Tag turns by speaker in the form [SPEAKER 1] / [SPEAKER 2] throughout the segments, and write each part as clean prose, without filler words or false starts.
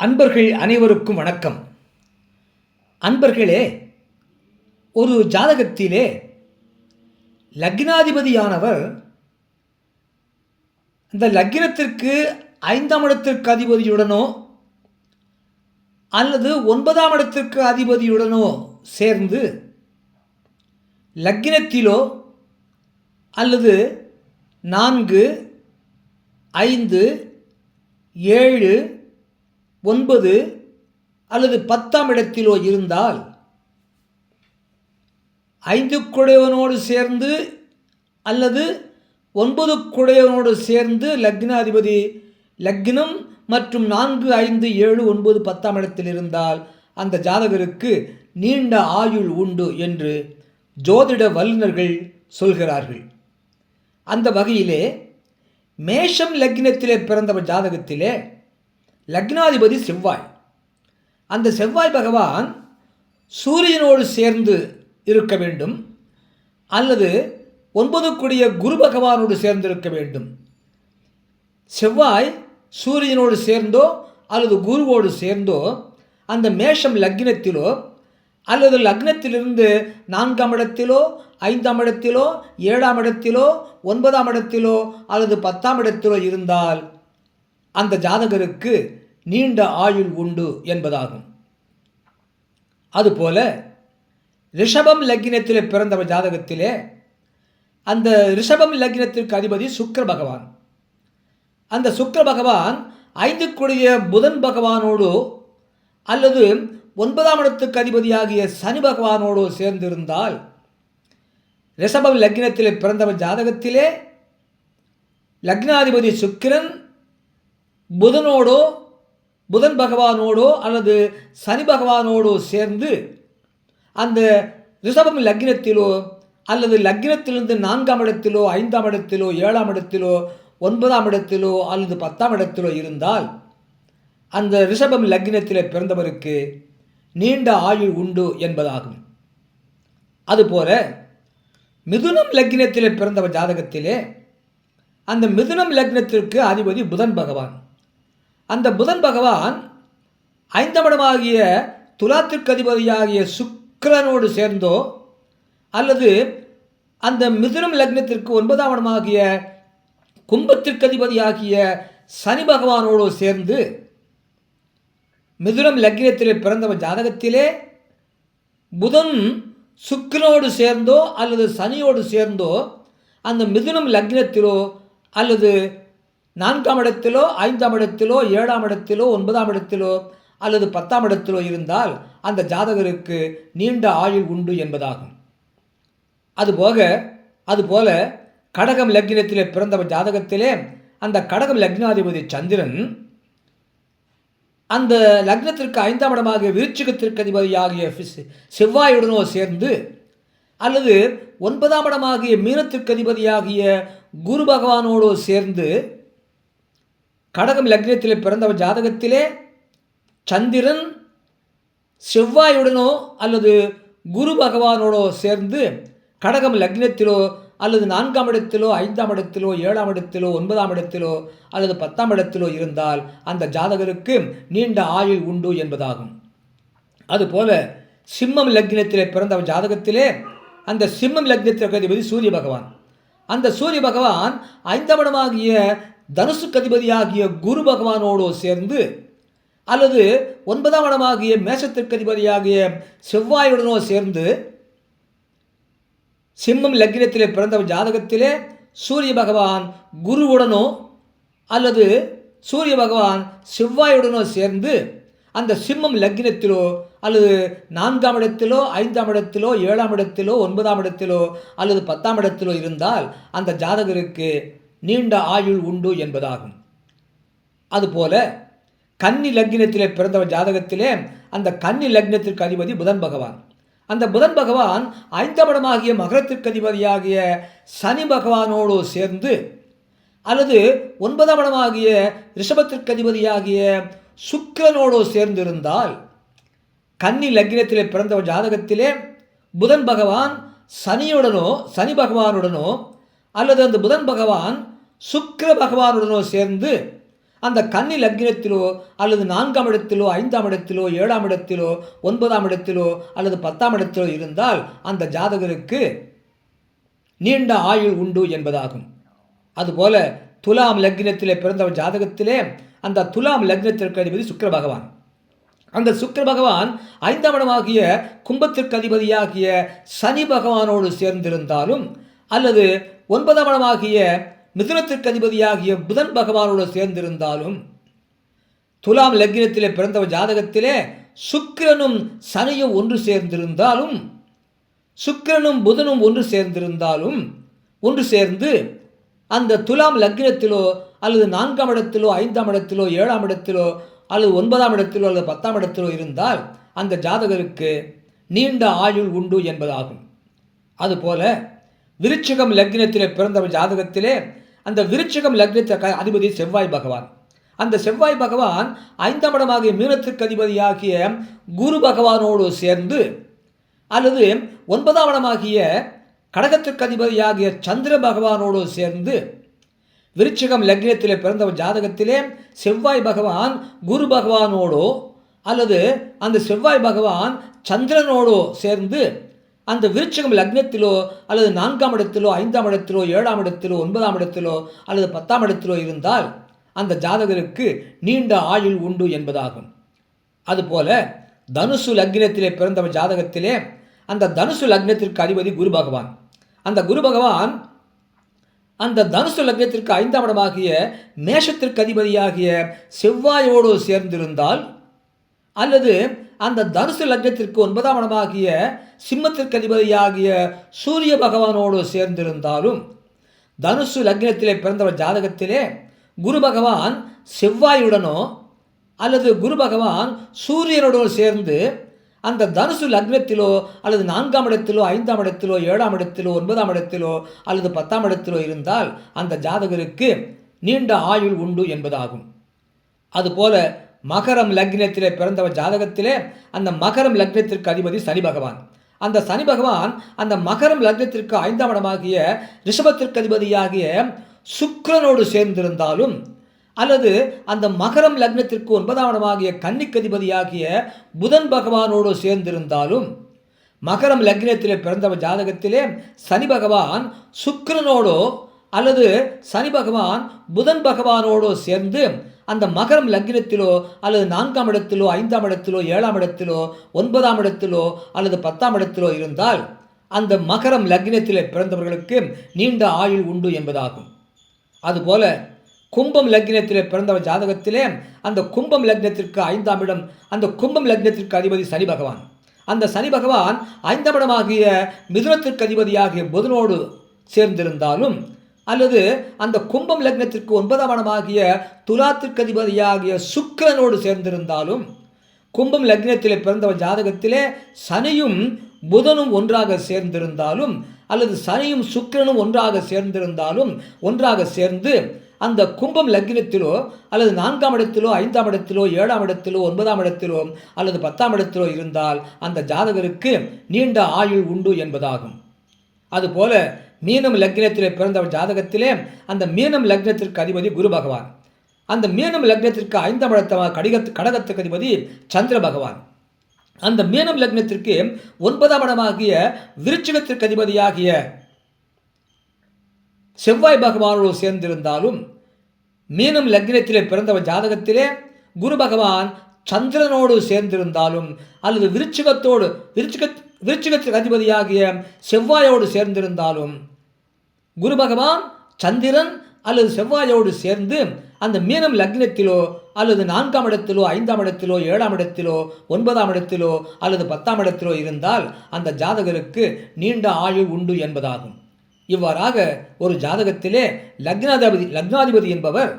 [SPEAKER 1] அன்பர்கள் அனைவருக்கும் வணக்கம். அன்பர்களே, ஒரு ஜாதகத்திலே லக்னாதிபதியானவர் இந்த லக்னத்திற்கு 5ஆம் இடத்திற்கு அதிபதியுடனோ அல்லது 9ஆம் இடத்திற்கு அதிபதியுடனோ சேர்ந்து லக்னத்திலோ அல்லது 4, 5, 7, 9 அல்லது 10ஆம் இடத்திலோ இருந்தால் 5 குடையவனோடு சேர்ந்து அல்லது 9 குடையவனோடு சேர்ந்து லக்னாதிபதி லக்னம் மற்றும் 4, 5, 7, 9, 10ஆம் இடத்தில் இருந்தால் அந்த ஜாதகருக்கு நீண்ட ஆயுள் உண்டு என்று ஜோதிட வல்லுநர்கள் சொல்கிறார்கள். அந்த வகையிலே மேஷம் லக்னத்திலே பிறந்தவர் ஜாதகத்திலே லக்னாதிபதி செவ்வாய். அந்த செவ்வாய் பகவான் சூரியனோடு சேர்ந்து இருக்க வேண்டும் அல்லது 9 கூடிய குரு பகவானோடு சேர்ந்து இருக்க வேண்டும். செவ்வாய் சூரியனோடு சேர்ந்தோ அல்லது குருவோடு சேர்ந்தோ அந்த மேஷம் லக்னத்திலோ அல்லது லக்னத்திலிருந்து 4ஆம் இடத்திலோ 5ஆம் இடத்திலோ 7ஆம் இடத்திலோ 9ஆம் இடத்திலோ அல்லது 10ஆம் இடத்திலோ இருந்தால் அந்த ஜாதகருக்கு நீண்ட ஆயுள் உண்டு என்பதாகும். அதுபோல ரிஷபம் லக்னத்திலே பிறந்தவர் ஜாதகத்திலே அந்த ரிஷபம் லக்னத்திற்கு அதிபதி சுக்கிர பகவான். அந்த சுக்கிர பகவான் 5 கூடிய புதன் பகவானோடு அல்லது 9ஆம் இடத்துக்கு அதிபதியாகிய சனி பகவானோடு சேர்ந்திருந்தால் ரிஷபம் லக்னத்திலே பிறந்தவர் ஜாதகத்திலே லக்னாதிபதி சுக்கிரன் புதன் பகவானோடோ அல்லது சனி பகவானோடோ சேர்ந்து அந்த ரிஷபம் லக்னத்திலோ அல்லது லக்னத்திலிருந்து 4ஆம் இடத்திலோ 5ஆம் இடத்திலோ 7ஆம் இடத்திலோ 9ஆம் இடத்திலோ அல்லது 10ஆம் இடத்திலோ இருந்தால் அந்த ரிஷபம் லக்னத்திலே பிறந்தவருக்கு நீண்ட ஆயுள் உண்டு என்பதாகும். அதுபோல மிதுனம் லக்னத்திலே பிறந்தவர் ஜாதகத்திலே அந்த மிதுனம் லக்னத்திற்கு அதிபதி புதன் பகவான். அந்த புதன் பகவான் 5ஆம் இடமாகிய துலாத்திற்கு அதிபதியாகிய சுக்கிரனோடு சேர்ந்தோ அல்லது அந்த மிதுனம் லக்னத்திற்கு 9ஆம் இடமாகிய கும்பத்திற்கு அதிபதியாகிய சனி பகவானோடு சேர்ந்து மிதுனம் லக்னத்திலே பிறந்தவர் ஜாதகத்திலே புதன் சுக்கிரனோடு சேர்ந்தோ அல்லது சனியோடு சேர்ந்தோ அந்த மிதுனம் லக்னத்திலோ அல்லது 4ஆம் இடத்திலோ 5ஆம் இடத்திலோ 7ஆம் இடத்திலோ 9ஆம் இடத்திலோ அல்லது 10ஆம் இடத்திலோ இருந்தால் அந்த ஜாதகருக்கு நீண்ட ஆயுள் உண்டு என்பதாகும். அதுபோல கடகம் லக்னத்திலே பிறந்தவர் ஜாதகத்திலே அந்த கடகம் லக்னாதிபதி சந்திரன் அந்த லக்னத்திற்கு 5ஆம் இடமாக விருச்சிகத்திற்கு அதிபதியாகிய செவ்வாயுடனோ சேர்ந்து அல்லது 9ஆம் இடமாகிய மீனத்திற்கு அதிபதியாகிய குரு பகவானோடு சேர்ந்து கடகம் லக்னத்திலே பிறந்தவர் ஜாதகத்திலே சந்திரன் செவ்வாயுடனோ அல்லது குரு பகவானோடோ சேர்ந்து கடகம் லக்னத்திலோ அல்லது 4ஆம் இடத்திலோ 5ஆம் இடத்திலோ 7ஆம் இடத்திலோ 9ஆம் இடத்திலோ அல்லது 10ஆம் இடத்திலோ இருந்தால் அந்த ஜாதகருக்கு நீண்ட ஆயுள் உண்டு என்பதாகும். அதுபோல சிம்மம் லக்னத்திலே பிறந்தவர் ஜாதகத்திலே அந்த சிம்மம் லக்னத்திற்கு அதிபதி சூரிய பகவான். அந்த சூரிய பகவான் 5ஆம் இடமாகிய தனுசுக்கு அதிபதியாகிய குரு பகவானோடு சேர்ந்து அல்லது 9ஆம் இடமாகிய மேஷத்திற்கு அதிபதியாகிய செவ்வாயுடனோ சேர்ந்து சிம்மம் லக்னத்திலே பிறந்தவர் ஜாதகத்திலே சூரிய பகவான் குருவுடனோ அல்லது சூரிய பகவான் செவ்வாயுடனோ சேர்ந்து அந்த சிம்மம் லக்னத்திலோ அல்லது 4ஆம் இடத்திலோ 5ஆம் இடத்திலோ 7ஆம் இடத்திலோ 9ஆம் இடத்திலோ அல்லது 10ஆம் இடத்திலோ இருந்தால் அந்த ஜாதகருக்கு நீண்ட ஆயுள் உண்டு என்பதாகும். அதுபோல கன்னி லக்னத்திலே பிறந்தவர் ஜாதகத்திலே அந்த கன்னி லக்னத்திற்கு அதிபதி புதன் பகவான். அந்த புதன் பகவான் 5ஆம் இடமாகிய மகரத்திற்கு அதிபதியாகிய சனி பகவானோடு சேர்ந்து அல்லது 9ஆம் இடமாகிய ரிஷபத்திற்கு அதிபதியாகிய சுக்கிரனோடு சேர்ந்திருந்தால் கன்னி லக்னத்திலே பிறந்தவர் ஜாதகத்திலே புதன் பகவான் சனி பகவானுடனோ அல்லது அந்த புதன் பகவான் சுக்கிர பகவானுடனோ சேர்ந்து அந்த கன்னி லக்னத்திலோ அல்லது 4ஆம் இடத்திலோ 5ஆம் இடத்திலோ 7ஆம் இடத்திலோ 9ஆம் இடத்திலோ அல்லது 10ஆம் இடத்திலோ இருந்தால் அந்த ஜாதகருக்கு நீண்ட ஆயுள் உண்டு என்பதாகும். அதுபோல துலாம் லக்னத்திலே பிறந்த ஜாதகத்திலே அந்த துலாம் லக்னத்திற்கு அதிபதி சுக்கிர பகவான். அந்த சுக்கிர பகவான் 5ஆம் இடமாகிய கும்பத்திற்கு அதிபதியாகிய சனி பகவானோடு சேர்ந்திருந்தாலும் அல்லது 9ஆம் இடமாகிய மிதுனத்திற்கு அதிபதியாகிய புதன் பகவானோடு சேர்ந்திருந்தாலும் துலாம் லக்னத்திலே பிறந்த ஜாதகத்திலே சுக்கிரனும் சனியும் ஒன்று சேர்ந்திருந்தாலும் சுக்கிரனும் புதனும் ஒன்று சேர்ந்து அந்த துலாம் லக்னத்திலோ அல்லது 4ஆம் இடத்திலோ 5ஆம் இடத்திலோ 7ஆம் இடத்திலோ அல்லது 9ஆம் இடத்திலோ அல்லது 10ஆம் இடத்திலோ இருந்தால் அந்த ஜாதகருக்கு நீண்ட ஆயுள் உண்டு என்பதாகும். அதுபோல விருச்சிகம் லக்னத்திலே பிறந்த ஜாதகத்திலே அந்த விருச்சிகம் லக்னத்திற்கு அதிபதி செவ்வாய் பகவான். அந்த செவ்வாய் பகவான் 5ஆம் இடமாகிய மீனத்திற்கு அதிபதியாகிய குரு பகவானோடு சேர்ந்து அல்லது 9ஆம் இடமாகிய கடகத்திற்கு அதிபதியாகிய சந்திர பகவானோடு சேர்ந்து விருச்சிகம் லக்னத்திலே பிறந்த ஜாதகத்திலே செவ்வாய் பகவான் குரு பகவானோடோ அல்லது அந்த செவ்வாய் பகவான் சந்திரனோடோ சேர்ந்து அந்த விருச்சிகம் லக்னத்திலோ அல்லது 4ஆம் இடத்திலோ 5ஆம் இடத்திலோ 7ஆம் இடத்திலோ 9ஆம் இடத்திலோ அல்லது 10ஆம் இடத்திலோ இருந்தால் அந்த ஜாதகருக்கு நீண்ட ஆயுள் உண்டு என்பதாகும். அதுபோல தனுசு லக்னத்திலே பிறந்த ஜாதகத்திலே அந்த தனுசு லக்னத்திற்கு அதிபதி குரு பகவான். அந்த குரு பகவான் அந்த தனுசு லக்னத்திற்கு 5ஆம் இடமாகிய மேஷத்திற்கு அதிபதியாகிய செவ்வாயோடு சேர்ந்திருந்தால் அல்லது அந்த தனுசு லக்னத்திற்கு 9ஆம் இடமாகிய சிம்மத்திற்கு அதிபதியாகிய சூரிய பகவானோடு சேர்ந்திருந்தாலும் தனுசு லக்னத்திலே பிறந்தவர் ஜாதகத்திலே குரு பகவான் செவ்வாயுடனோ அல்லது குரு பகவான் சூரியனுடனோ சேர்ந்து அந்த தனுசு லக்னத்திலோ அல்லது 4ஆம் இடத்திலோ 5ஆம் இடத்திலோ 7ஆம் இடத்திலோ 9ஆம் இடத்திலோ அல்லது 10ஆம் இடத்திலோ இருந்தால் அந்த ஜாதகருக்கு நீண்ட ஆயுள் உண்டு என்பதாகும். அதுபோல மகரம் லக்னத்திலே பிறந்தவர் ஜாதகத்திலே அந்த மகரம் லக்னத்திற்கு அதிபதி சனி பகவான். அந்த சனி பகவான் அந்த மகரம் லக்னத்திற்கு 5ஆம் இடமாகிய ரிஷபத்திற்கு அதிபதியாகிய சுக்கிரனோடு சேர்ந்திருந்தாலும் அல்லது அந்த மகரம் லக்னத்திற்கு 9ஆம் இடமாகிய கன்னிக்கு அதிபதியாகிய புதன் பகவானோடு சேர்ந்திருந்தாலும் மகரம் லக்னத்திலே பிறந்தவர் ஜாதகத்திலே சனி பகவான் சுக்கிரனோடோ அல்லது சனி பகவான் புதன் பகவானோடோ சேர்ந்து அந்த மகரம் லக்னத்திலோ அல்லது 4ஆம் இடத்திலோ 5ஆம் இடத்திலோ 7ஆம் இடத்திலோ 9ஆம் இடத்திலோ அல்லது 10ஆம் இடத்திலோ இருந்தால் அந்த மகரம் லக்னத்திலே பிறந்தவர்களுக்கு நீண்ட ஆயுள் உண்டு என்பதாகும். அதுபோல கும்பம் லக்னத்திலே பிறந்தவர் ஜாதகத்திலே அந்த கும்பம் லக்னத்திற்கு 5ஆம் இடம் அந்த கும்பம் லக்னத்திற்கு அதிபதி சனி பகவான். அந்த சனி பகவான் 5ஆம் இடமாகிய மிதுனத்திற்கு அதிபதியாகிய புதனோடு சேர்ந்திருந்தாலும் அல்லது அந்த கும்பம் லக்னத்திற்கு 9ஆம் இடமாகிய துலாத்திற்கு அதிபதியாகிய சுக்கிரனோடு சேர்ந்திருந்தாலும் கும்பம் லக்னத்திலே பிறந்தவர் ஜாதகத்திலே சனியும் புதனும் ஒன்றாக சேர்ந்திருந்தாலும் அல்லது சனியும் சுக்கிரனும் ஒன்றாக சேர்ந்து அந்த கும்பம் லக்னத்திலோ அல்லது 4ஆம் இடத்திலோ 5ஆம் இடத்திலோ 7ஆம் இடத்திலோ 9ஆம் இடத்திலோ அல்லது 10ஆம் இடத்திலோ இருந்தால் அந்த ஜாதகருக்கு நீண்ட ஆயுள் உண்டு என்பதாகும். அதுபோல மீனம் லக்னத்திலே பிறந்தவர் ஜாதகத்திலே அந்த மீனம் லக்னத்திற்கு அதிபதி குரு பகவான். அந்த மீனம் லக்னத்திற்கு 5ஆம் இடத்தமாக கடகத்திற்கு அதிபதி சந்திர பகவான். அந்த மீனம் லக்னத்திற்கு 9ஆம் இடமாகிய விருச்சிகத்திற்கு அதிபதியாகிய செவ்வாய் பகவானோடு சேர்ந்திருந்தாலும் மீனம் லக்னத்திலே பிறந்தவர் ஜாதகத்திலே குரு பகவான் சந்திரனோடு சேர்ந்திருந்தாலும் அல்லது விருச்சிகத்திற்கு அதிபதியாகிய செவ்வாயோடு சேர்ந்திருந்தாலும் குரு பகவான் சந்திரன் அல்லது செவ்வாயோடு சேர்ந்து அந்த மீனம் லக்னத்திலோ அல்லது 4ஆம் இடத்திலோ 5ஆம் இடத்திலோ 7ஆம் இடத்திலோ 9ஆம் இடத்திலோ அல்லது 10ஆம் இடத்திலோ இருந்தால் அந்த ஜாதகருக்கு நீண்ட ஆயுள் உண்டு என்பதாகும். இவ்வாறாக ஒரு ஜாதகத்திலே லக்னாதிபதி என்பவர்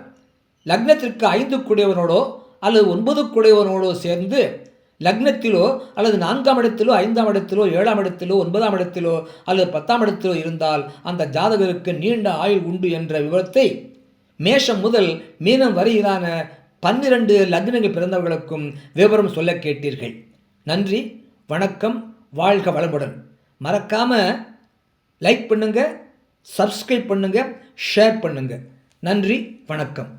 [SPEAKER 1] லக்னத்திற்கு 5 கூடியவனோடோ அல்லது 9 கூடியவனோடோ சேர்ந்து லக்னத்திலோ அல்லது 4ஆம் இடத்திலோ 5ஆம் இடத்திலோ 7ஆம் இடத்திலோ 9ஆம் இடத்திலோ அல்லது 10ஆம் இடத்திலோ இருந்தால் அந்த ஜாதகருக்கு நீண்ட ஆயுள் உண்டு என்ற விவரத்தை மேஷம் முதல் மீனம் வரையிலான 12 லக்னங்கள் பிறந்தவர்களுக்கும் விவரம் சொல்ல கேட்டீர்கள். நன்றி, வணக்கம், வாழ்க வளமுடன். மறக்காம லைக் பண்ணுங்க, சப்ஸ்கிரைப் பண்ணுங்க, ஷேர் பண்ணுங்க. நன்றி, வணக்கம்.